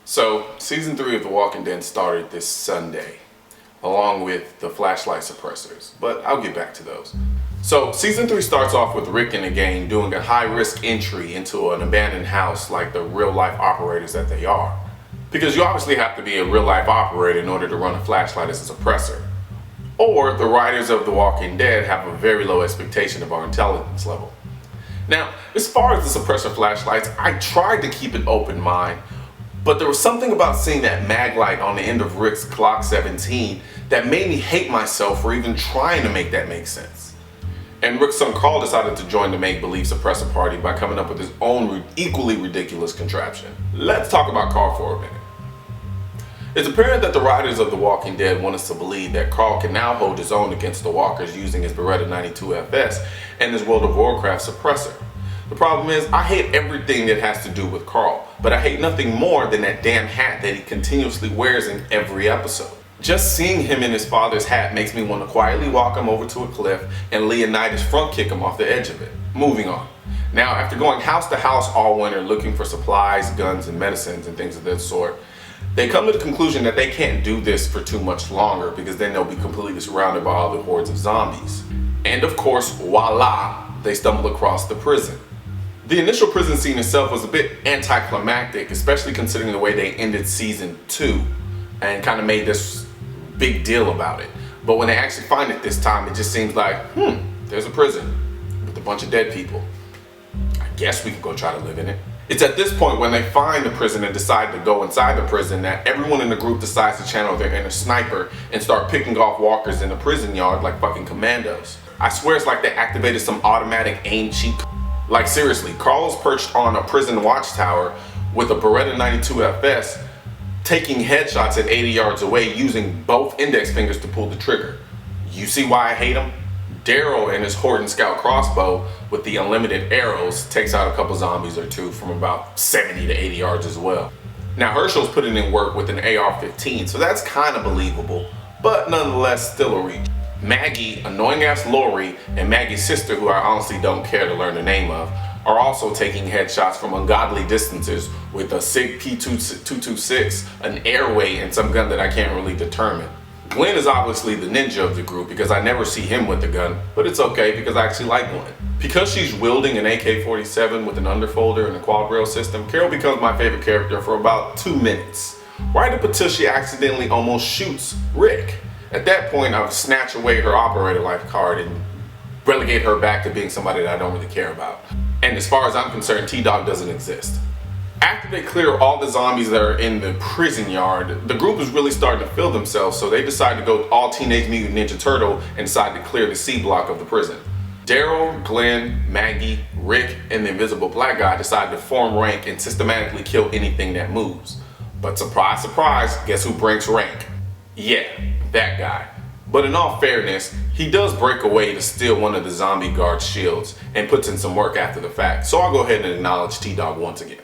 So, season 3 of The Walking Dead started this Sunday, along with the flashlight suppressors, but I'll get back to those. So, season 3 starts off with Rick and the gang doing a high-risk entry into an abandoned house like the real-life operators that they are. Because you obviously have to be a real-life operator in order to run a flashlight as a suppressor. Or the writers of The Walking Dead have a very low expectation of our intelligence level. Now, as far as the suppressor flashlights, I tried to keep an open mind, but there was something about seeing that mag light on the end of Rick's Glock 17 that made me hate myself for even trying to make that make sense. And Rick's son Carl decided to join the make-believe suppressor party by coming up with his own equally ridiculous contraption. Let's talk about Carl for a minute. It's apparent that the writers of The Walking Dead want us to believe that Carl can now hold his own against the walkers using his Beretta 92FS and his World of Warcraft suppressor. The problem is, I hate everything that has to do with Carl, but I hate nothing more than that damn hat that he continuously wears in every episode. Just seeing him in his father's hat makes me want to quietly walk him over to a cliff and Leonidas front kick him off the edge of it. Moving on. Now, after going house to house all winter looking for supplies, guns, and medicines and things of that sort, they come to the conclusion that they can't do this for too much longer because then they'll be completely surrounded by all the hordes of zombies. And of course, voila, they stumble across the prison. The initial prison scene itself was a bit anticlimactic, especially considering the way they ended season 2 and kind of made this big deal about it. But when they actually find it this time, it just seems like, there's a prison with a bunch of dead people. I guess we could go try to live in it. It's at this point when they find the prison and decide to go inside the prison that everyone in the group decides to channel their inner sniper and start picking off walkers in the prison yard like fucking commandos. I swear it's like they activated some automatic aim cheat. Like seriously, Carl's perched on a prison watchtower with a Beretta 92FS, taking headshots at 80 yards away using both index fingers to pull the trigger. You see why I hate him? Daryl and his Horton Scout crossbow with the unlimited arrows takes out a couple zombies or two from about 70 to 80 yards as well. Now Herschel's putting in work with an AR-15, so that's kind of believable, but nonetheless still a reach. Maggie, annoying ass Lori, and Maggie's sister, who I honestly don't care to learn the name of, are also taking headshots from ungodly distances with a SIG P226, an airway, and some gun that I can't really determine. Glenn is obviously the ninja of the group because I never see him with the gun, but it's okay because I actually like Glenn. Because she's wielding an AK-47 with an underfolder and a quad rail system, Carol becomes my favorite character for about 2 minutes. Right up until she accidentally almost shoots Rick. At that point, I would snatch away her operator life card and relegate her back to being somebody that I don't really care about. And as far as I'm concerned, T-Dog doesn't exist. After they clear all the zombies that are in the prison yard, the group is really starting to feel themselves, so they decide to go all Teenage Mutant Ninja Turtle and decide to clear the C block of the prison. Daryl, Glenn, Maggie, Rick, and the invisible black guy decide to form rank and systematically kill anything that moves. But surprise, surprise, guess who breaks rank? Yeah, that guy. But in all fairness, he does break away to steal one of the zombie guard's shields and puts in some work after the fact, so I'll go ahead and acknowledge T-Dog once again.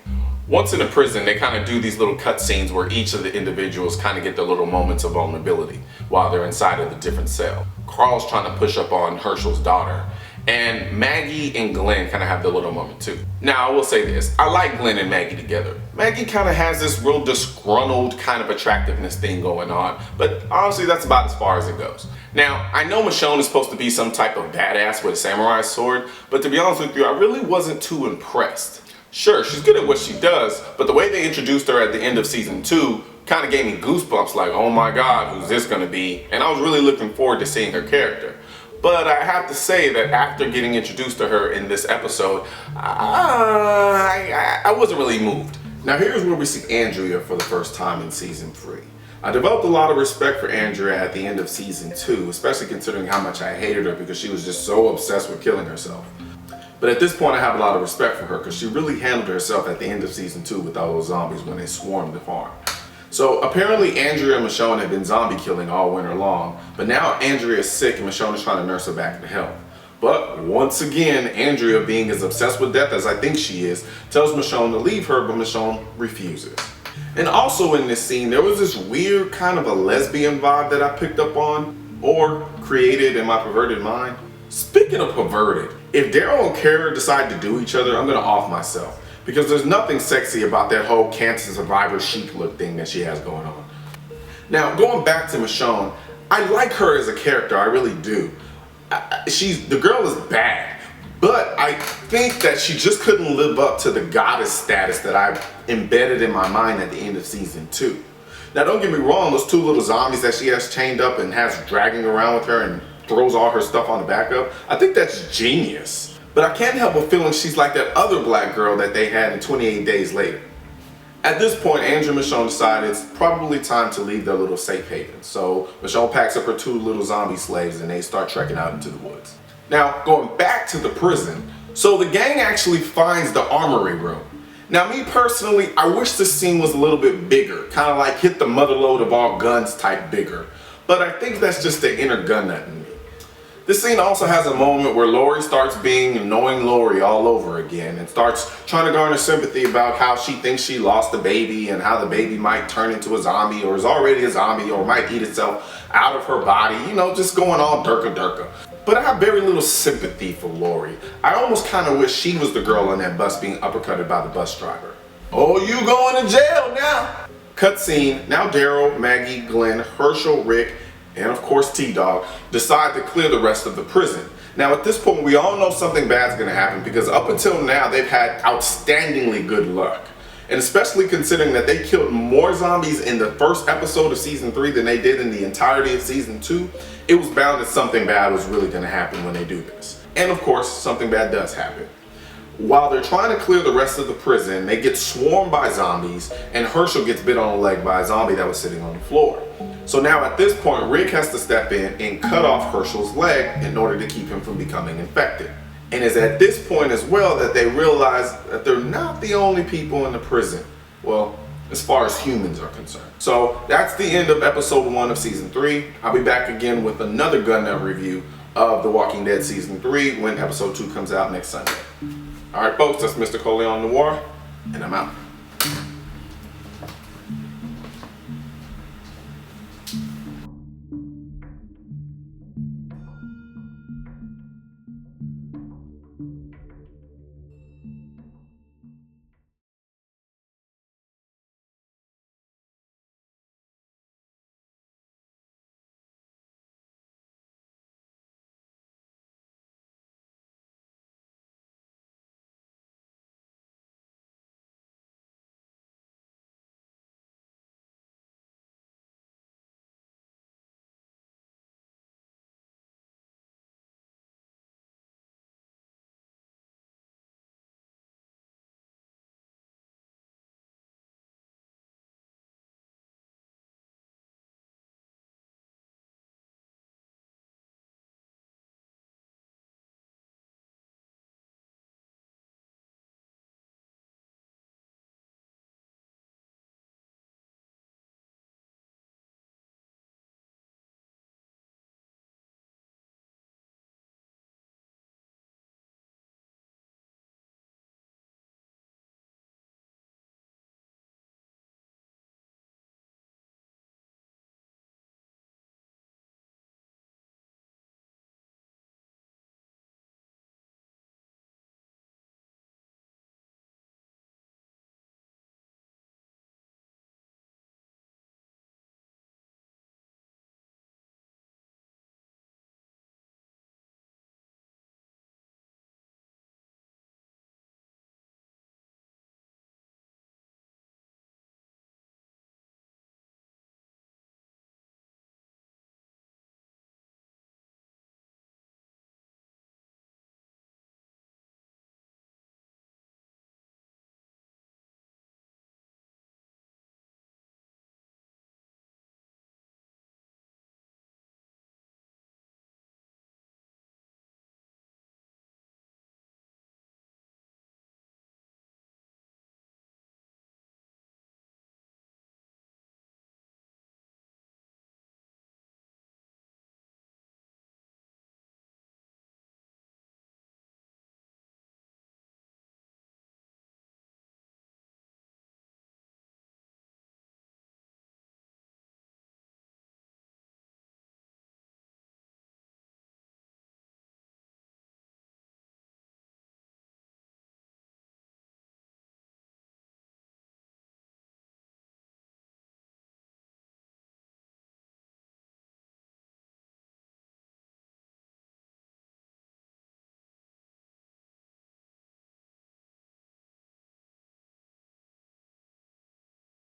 Once in the prison, they kind of do these little cutscenes where each of the individuals kind of get their little moments of vulnerability while they're inside of the different cell. Carl's trying to push up on Herschel's daughter, and Maggie and Glenn kind of have their little moment too. Now, I will say this, I like Glenn and Maggie together. Maggie kind of has this real disgruntled kind of attractiveness thing going on, but honestly, that's about as far as it goes. Now, I know Michonne is supposed to be some type of badass with a samurai sword, but to be honest with you, I really wasn't too impressed. Sure, she's good at what she does, but the way they introduced her at the end of season 2 kind of gave me goosebumps like, oh my god, who's this gonna be? And I was really looking forward to seeing her character. But I have to say that after getting introduced to her in this episode, I wasn't really moved. Now here's where we see Andrea for the first time in season 3. I developed a lot of respect for Andrea at the end of season 2, especially considering how much I hated her because she was just so obsessed with killing herself. But at this point I have a lot of respect for her because she really handled herself at the end of season 2 with all those zombies when they swarmed the farm. So apparently Andrea and Michonne have been zombie killing all winter long, but now Andrea is sick and Michonne is trying to nurse her back to health. But once again, Andrea, being as obsessed with death as I think she is, tells Michonne to leave her, but Michonne refuses. And also in this scene, there was this weird kind of a lesbian vibe that I picked up on, or created in my perverted mind. Speaking of perverted, if Daryl and Kara decide to do each other, I'm gonna off myself. because there's nothing sexy about that whole cancer survivor chic look thing that she has going on. Now, going back to Michonne, I like her as a character, I really do. The girl is bad, but I think that she just couldn't live up to the goddess status that I embedded in my mind at the end of season 2. Now, don't get me wrong, those 2 little zombies that she has chained up and has dragging around with her and throws all her stuff on the back of, I think that's genius. But I can't help but feeling she's like that other black girl that they had in 28 Days Later. At this point, Andrew and Michonne decide it's probably time to leave their little safe haven. So Michonne packs up her 2 little zombie slaves and they start trekking out into the woods. Now, going back to the prison, so the gang actually finds the armory room. Now, me personally, I wish this scene was a little bit bigger, kind of like hit the motherload of all guns type bigger. But I think that's just the inner gun nut in me. This scene also has a moment where Lori starts being annoying Lori all over again and starts trying to garner sympathy about how she thinks she lost the baby and how the baby might turn into a zombie or is already a zombie or might eat itself out of her body, you know, just going all durka. But I have very little sympathy for Lori. I almost kind of wish she was the girl on that bus being uppercutted by the bus driver. Oh, you going to jail now! Cutscene, now Daryl, Maggie, Glenn, Herschel, Rick, and of course T-Dog decide to clear the rest of the prison. Now at this point we all know something bad's gonna happen because up until now they've had outstandingly good luck. And especially considering that they killed more zombies in the first episode of season 3 than they did in the entirety of season 2, it was bound that something bad was really gonna happen when they do this. And of course, something bad does happen. While they're trying to clear the rest of the prison, they get swarmed by zombies and Herschel gets bit on the leg by a zombie that was sitting on the floor. So now at this point, Rick has to step in and cut off Herschel's leg in order to keep him from becoming infected. And it's at this point as well that they realize that they're not the only people in the prison. Well, as far as humans are concerned. So that's the end of episode 1 of season 3. I'll be back again with another gun nut review of The Walking Dead season 3 when episode 2 comes out next Sunday. Alright folks, that's MrColionNoir, and I'm out.